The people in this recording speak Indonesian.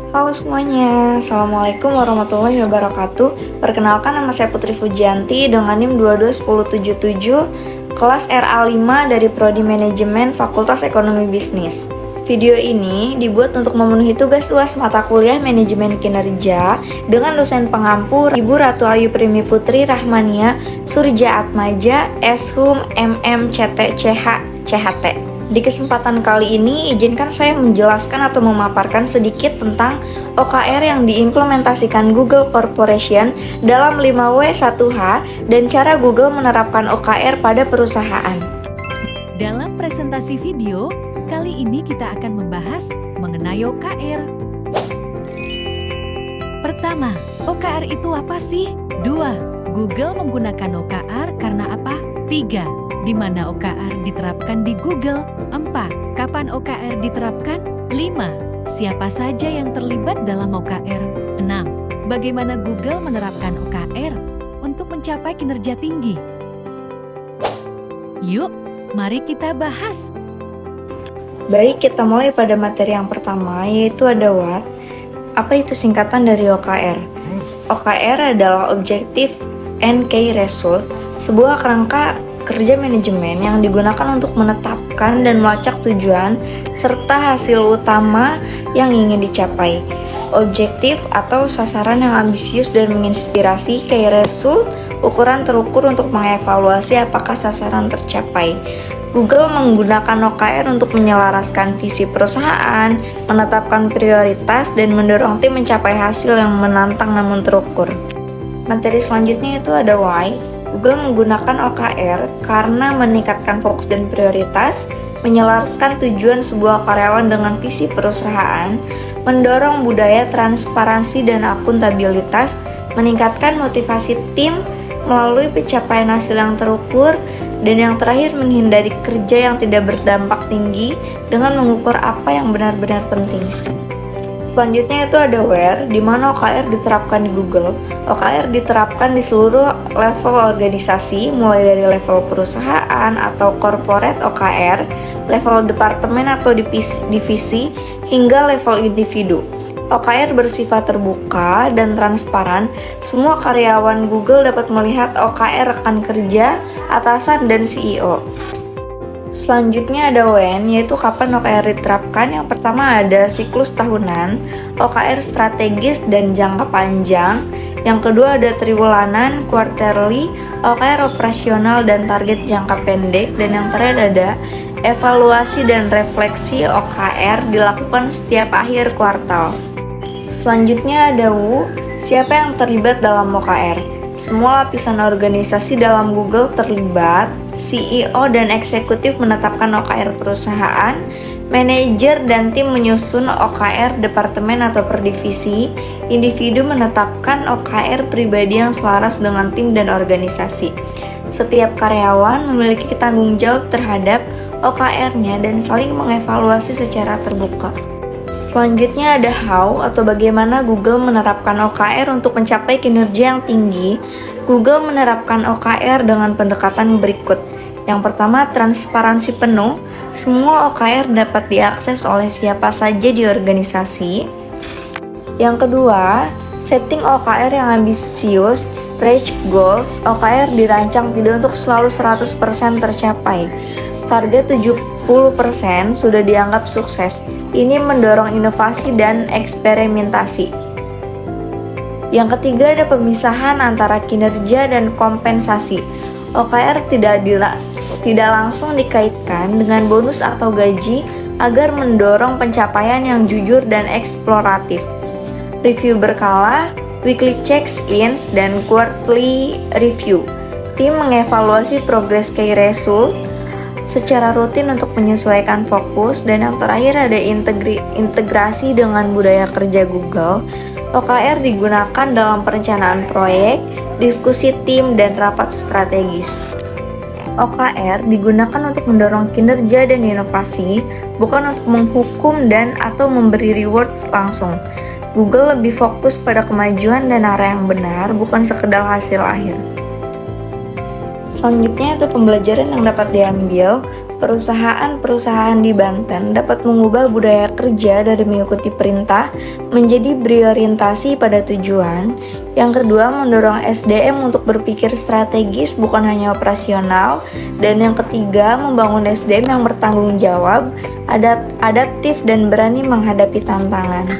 Halo semuanya, Assalamualaikum warahmatullahi wabarakatuh. Perkenalkan, nama saya Putri Fujianti dengan NIM 221077, kelas RA5 dari Prodi Manajemen Fakultas Ekonomi Bisnis. Video ini dibuat untuk memenuhi tugas UAS mata kuliah Manajemen Kinerja dengan dosen pengampu Ibu Ratu Ayu Primi Putri Rahmania Surja Atmaja, Shum MM CT CH CHT. Di kesempatan kali ini, izinkan saya menjelaskan atau memaparkan sedikit tentang OKR yang diimplementasikan Google Corporation dalam 5W1H dan cara Google menerapkan OKR pada perusahaan. Dalam presentasi video, kali ini kita akan membahas mengenai OKR. Pertama, OKR itu apa sih? 2. Google menggunakan OKR karena apa? 3. Di mana OKR diterapkan di Google? 4. Kapan OKR diterapkan? 5. Siapa saja yang terlibat dalam OKR? 6. Bagaimana Google menerapkan OKR untuk mencapai kinerja tinggi? Yuk, mari kita bahas. Baik, kita mulai pada materi yang pertama, yaitu ada what. Apa itu singkatan dari OKR? OKR adalah Objective and Key Result, sebuah kerangka kerja manajemen yang digunakan untuk menetapkan dan melacak tujuan serta hasil utama yang ingin dicapai. Objektif atau sasaran yang ambisius dan menginspirasi, key result, ukuran terukur untuk mengevaluasi apakah sasaran tercapai. Google menggunakan OKR untuk menyelaraskan visi perusahaan, menetapkan prioritas, dan mendorong tim mencapai hasil yang menantang namun terukur. Materi selanjutnya itu ada why. Google menggunakan OKR karena meningkatkan fokus dan prioritas, menyelaraskan tujuan sebuah karyawan dengan visi perusahaan, mendorong budaya transparansi dan akuntabilitas, meningkatkan motivasi tim melalui pencapaian hasil yang terukur, dan yang terakhir menghindari kerja yang tidak berdampak tinggi dengan mengukur apa yang benar-benar penting. Selanjutnya itu ada where, di mana OKR diterapkan di Google. OKR diterapkan di seluruh level organisasi, mulai dari level perusahaan atau corporate OKR, level departemen atau divisi, hingga level individu. OKR bersifat terbuka dan transparan. Semua karyawan Google dapat melihat OKR rekan kerja, atasan, dan CEO. Selanjutnya ada when, yaitu kapan OKR diterapkan. Yang pertama ada siklus tahunan, OKR strategis dan jangka panjang. Yang kedua ada triwulanan, quarterly, OKR operasional dan target jangka pendek. Dan yang terakhir ada evaluasi dan refleksi OKR dilakukan setiap akhir kuartal. Selanjutnya ada who, siapa yang terlibat dalam OKR. Semua lapisan organisasi dalam Google terlibat. CEO dan eksekutif menetapkan OKR perusahaan, manajer dan tim menyusun OKR departemen atau per divisi, individu menetapkan OKR pribadi yang selaras dengan tim dan organisasi. Setiap karyawan memiliki tanggung jawab terhadap OKR-nya dan saling mengevaluasi secara terbuka. Selanjutnya ada how atau bagaimana Google menerapkan OKR untuk mencapai kinerja yang tinggi. Google menerapkan OKR dengan pendekatan berikut. Yang pertama, transparansi penuh. Semua OKR dapat diakses oleh siapa saja di organisasi. Yang kedua, setting OKR yang ambisius, stretch goals. OKR dirancang tidak untuk selalu 100% tercapai. Target 70% sudah dianggap sukses. Ini mendorong inovasi dan eksperimentasi. Yang ketiga ada pemisahan antara kinerja dan kompensasi. OKR tidak langsung dikaitkan dengan bonus atau gaji agar mendorong pencapaian yang jujur dan eksploratif. Review berkala, weekly check-ins, dan quarterly review. Tim mengevaluasi progres key result secara rutin untuk menyesuaikan fokus. Dan yang terakhir ada integrasi dengan budaya kerja Google. OKR digunakan dalam perencanaan proyek, diskusi tim, dan rapat strategis. OKR digunakan untuk mendorong kinerja dan inovasi, bukan untuk menghukum dan atau memberi reward langsung. Google lebih fokus pada kemajuan dan arah yang benar, bukan sekedar hasil akhir. Selanjutnya itu pembelajaran yang dapat diambil. Perusahaan-perusahaan di Banten dapat mengubah budaya kerja dari mengikuti perintah menjadi berorientasi pada tujuan. Yang kedua, mendorong SDM untuk berpikir strategis bukan hanya operasional. Dan yang ketiga, membangun SDM yang bertanggung jawab, adaptif dan berani menghadapi tantangan.